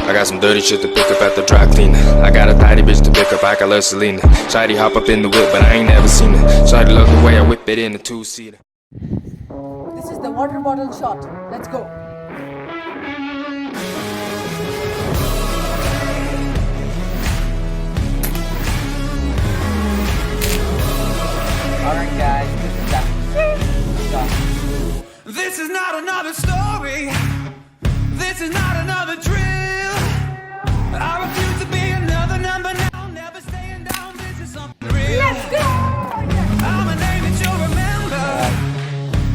I got some dirty shit to pick up at the dry cleaner. I got a tidy bitch to pick up, I got love Selena. Shawty hop up in the whip, but I ain't never seen her. Shawty love the way I whip it in the two-seater. This is the water bottle shot. Let's go. Alright guys, this is that shot. This is not another story. This is not another drill. I refuse to be another number now. Never staying down. This is something real. Let's go. I'm a name that you'll remember.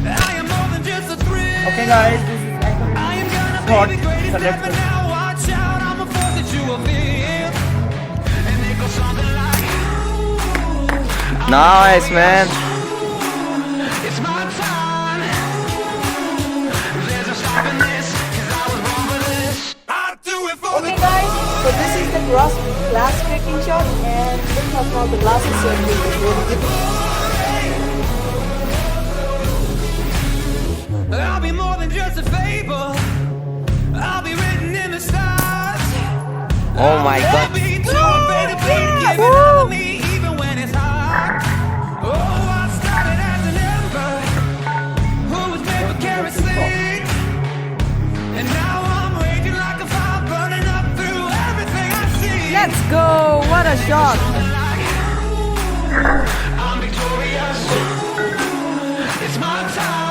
I am more than just a thrill. Okay guys, this is I am gonna shot be the greatest selected. rapper now. Watch out, I'm a force that you will feel. And it goes something like, Nice man. it's my time. There's no stopping this, 'cause I was born for this. I do it for Okay guys, so this is the glass breaking shot, and look how small the glass is. So it will be really difficult. I'll be more than just a fable. I'll be written in the stars. Oh my I'll god. be too afraid to be given up me, even when it's hard. Oh, I started as an ember who was made for kerosene, and now I'm raging like a fire, burning up through everything I see. Let's go! What a shot! I'm victorious. It's my time.